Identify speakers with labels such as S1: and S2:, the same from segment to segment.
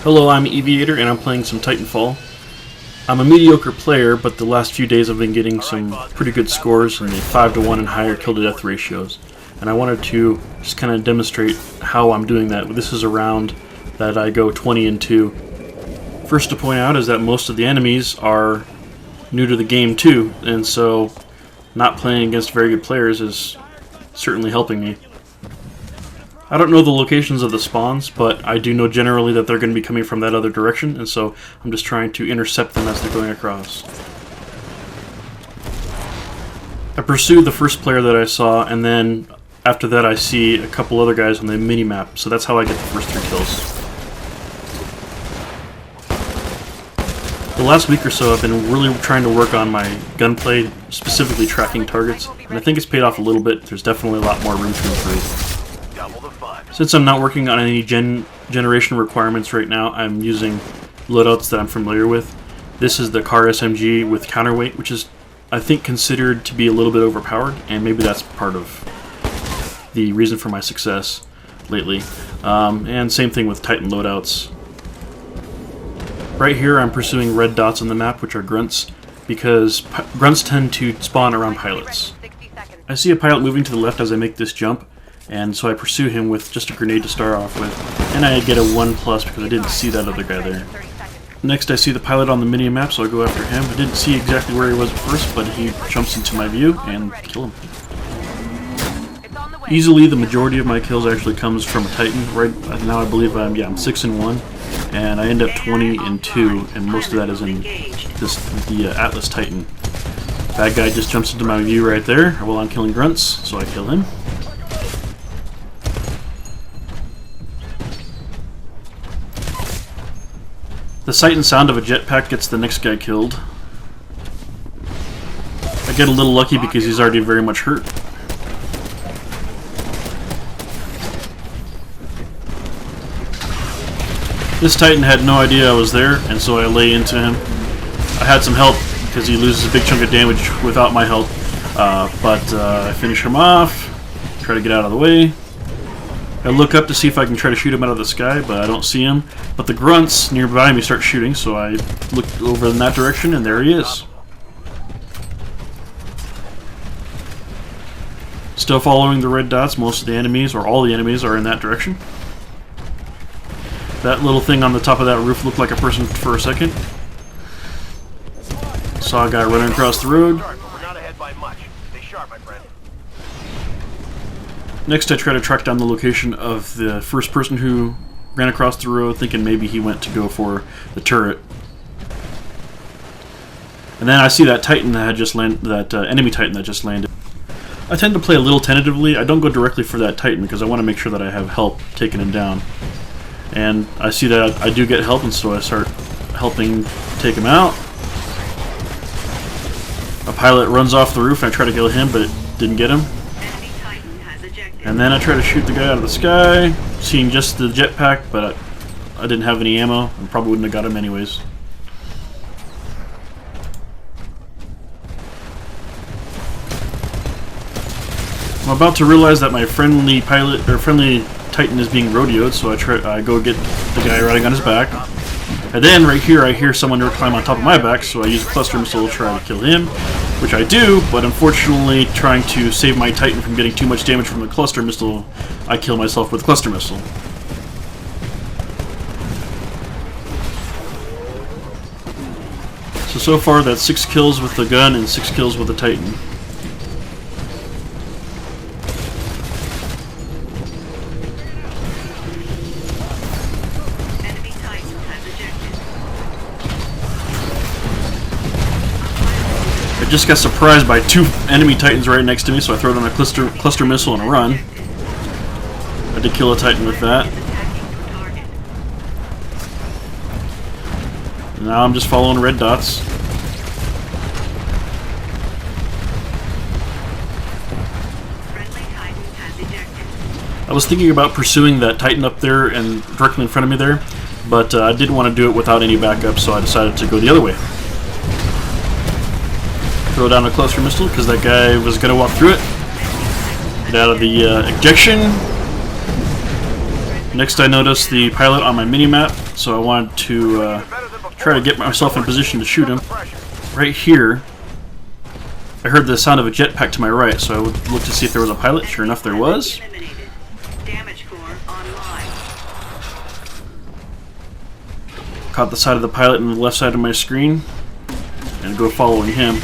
S1: Hello, I'm Aviator and I'm playing some Titanfall. I'm a mediocre player, but the last few days I've been getting some pretty good scores in the 5-to-1 and higher kill-to-death ratios. And I wanted to just kind of demonstrate how I'm doing that. This is a round that I go 20-2. First to point out is that most of the enemies are new to the game too, and so not playing against very good players is certainly helping me. I don't know the locations of the spawns, but I do know generally that they're going to be coming from that other direction, and so I'm just trying to intercept them as they're going across. I pursue the first player that I saw, and then after that I see a couple other guys on the mini-map, so that's how I get the first 3 kills. The last week or so I've been really trying to work on my gunplay, specifically tracking targets, and I think it's paid off a little bit. There's definitely a lot more room to improve. Since I'm not working on any generation requirements right now, I'm using loadouts that I'm familiar with. This is the car SMG with counterweight, which is, I think, considered to be a little bit overpowered, and maybe that's part of the reason for my success lately. And same thing with Titan loadouts. Right here I'm pursuing red dots on the map, which are grunts, because grunts tend to spawn around pilots. I see a pilot moving to the left as I make this jump, and so I pursue him with just a grenade to start off with, and I get a 1+ because I didn't see that other guy there. Next I see the pilot on the mini-map, so I go after him. I didn't see exactly where he was at first, but he jumps into my view and kill him. Easily the majority of my kills actually comes from a Titan. Right now I believe I'm 6-1, and I end up 20-2, and most of that is in the Atlas Titan. Bad guy just jumps into my view right there while I'm killing grunts, so I kill him. The sight and sound of a jetpack gets the next guy killed. I get a little lucky because he's already very much hurt. This Titan had no idea I was there, and so I lay into him. I had some help because he loses a big chunk of damage without my help, but I finish him off, try to get out of the way. I look up to see if I can try to shoot him out of the sky, but I don't see him. But the grunts nearby me start shooting, so I look over in that direction, and there he is. Still following the red dots. Most of the enemies, or all the enemies, are in that direction. That little thing on the top of that roof looked like a person for a second. Saw a guy running across the road. Next I try to track down the location of the first person who ran across the road, thinking maybe he went to go for the turret. And then I see that Titan that had just landed, that enemy Titan that just landed. I tend to play a little tentatively. I don't go directly for that Titan because I want to make sure that I have help taking him down. And I see that I do get help, and so I start helping take him out. A pilot runs off the roof, and I try to kill him, but it didn't get him. And then I try to shoot the guy out of the sky, seeing just the jetpack, but I didn't have any ammo, and probably wouldn't have got him anyways. I'm about to realize that my friendly pilot, or friendly Titan, is being rodeoed, so I go get the guy riding on his back. And then right here I hear someone climb on top of my back, so I use a cluster missile to try to kill him, which I do, but unfortunately, trying to save my Titan from getting too much damage from the cluster missile, I kill myself with the cluster missile. So far that's 6 kills with the gun and 6 kills with the Titan. I just got surprised by 2 enemy Titans right next to me, so I throw down a cluster missile and run. I did kill a Titan with that. Now I'm just following red dots. I was thinking about pursuing that Titan up there and directly in front of me there, but I didn't want to do it without any backup, so I decided to go the other way. Throw down a cluster missile because that guy was going to walk through it. Get out of the ejection. Next I noticed the pilot on my mini-map, so I wanted to try to get myself in position to shoot him. Right here, I heard the sound of a jetpack to my right, so I would look to see if there was a pilot. Sure enough, there was. Caught the side of the pilot on the left side of my screen, and go following him.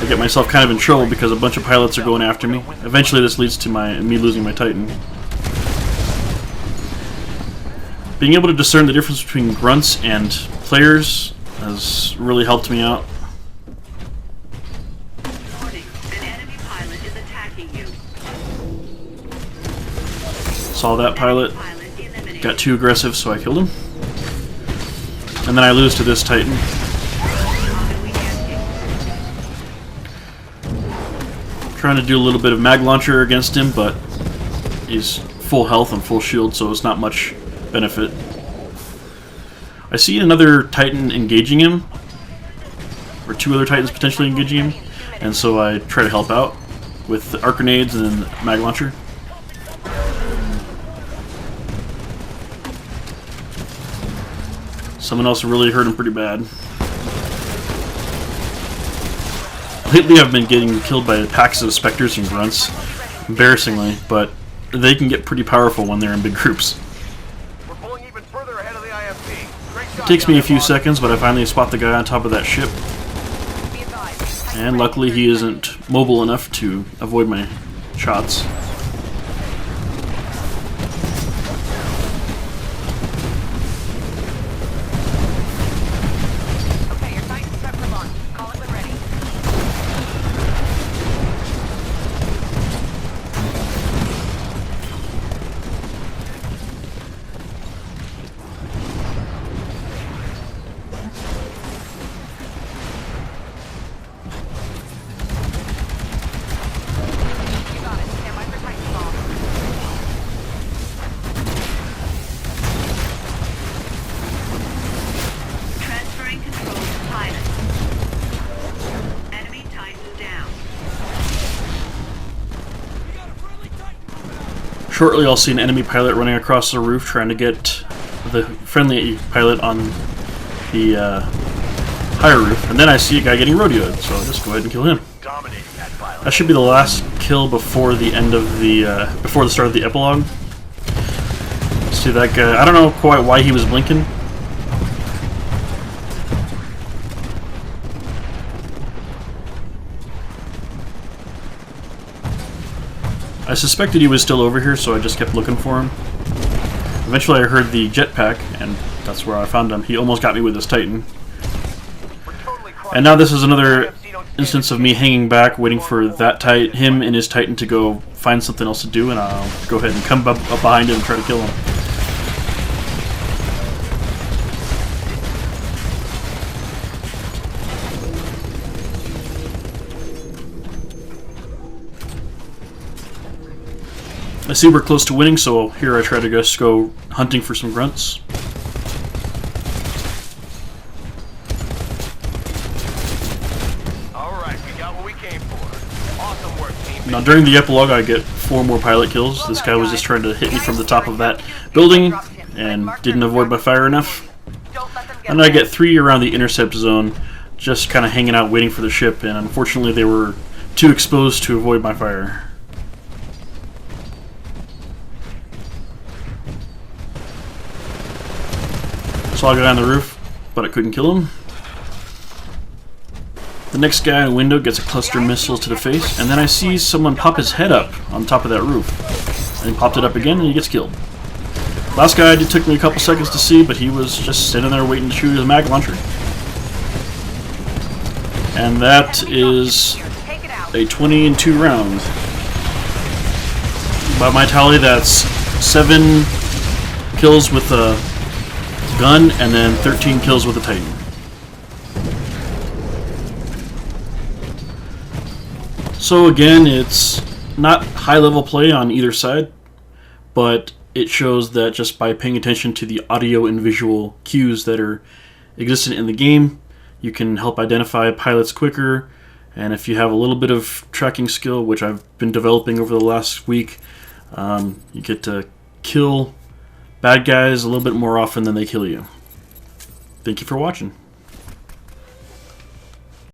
S1: I get myself kind of in trouble because a bunch of pilots are going after me. Eventually this leads to me losing my Titan. Being able to discern the difference between grunts and players has really helped me out. Saw that pilot, got too aggressive, so I killed him. And then I lose to this Titan. Trying to do a little bit of mag launcher against him, but he's full health and full shield, so it's not much benefit. I see another Titan engaging him, or two other Titans potentially engaging him, and so I try to help out with the arc grenades and mag launcher. Someone else really hurt him pretty bad. Lately I've been getting killed by packs of specters and grunts, embarrassingly, but they can get pretty powerful when they're in big groups. It takes me a few seconds, but I finally spot the guy on top of that ship. And luckily he isn't mobile enough to avoid my shots. Shortly I'll see an enemy pilot running across the roof trying to get the friendly pilot on the higher roof, and then I see a guy getting rodeoed, so I'll just go ahead and kill him. That should be the last kill before the end of the before the start of the epilogue. See that guy, I don't know quite why he was blinking. I suspected he was still over here, so I just kept looking for him. Eventually I heard the jetpack, and that's where I found him. He almost got me with his Titan. And now this is another instance of me hanging back, waiting for that him and his Titan to go find something else to do, and I'll go ahead and come up behind him and try to kill him. I see we're close to winning, so here I try to just go hunting for some grunts.
S2: Alright, we got what we came for. Awesome work, team.
S1: Now during the epilogue I get 4 more pilot kills. This guy was just trying to hit me from the top of that building and didn't avoid my fire enough. And I get 3 around the intercept zone, just kind of hanging out waiting for the ship, and unfortunately they were too exposed to avoid my fire. Saw a guy on the roof, but I couldn't kill him. The next guy in the window gets a cluster missile to the face, and then I see someone pop his head up on top of that roof. And he popped it up again, and he gets killed. Last guy, it took me a couple seconds to see, but he was just sitting there waiting to shoot his mag launcher. And that is a 20-2 round. By my tally, that's 7 kills with a gun, and then 13 kills with a Titan. So again, it's not high-level play on either side, but it shows that just by paying attention to the audio and visual cues that are existent in the game, you can help identify pilots quicker, and if you have a little bit of tracking skill, which I've been developing over the last week, you get to kill bad guys a little bit more often than they kill you. Thank you for watching.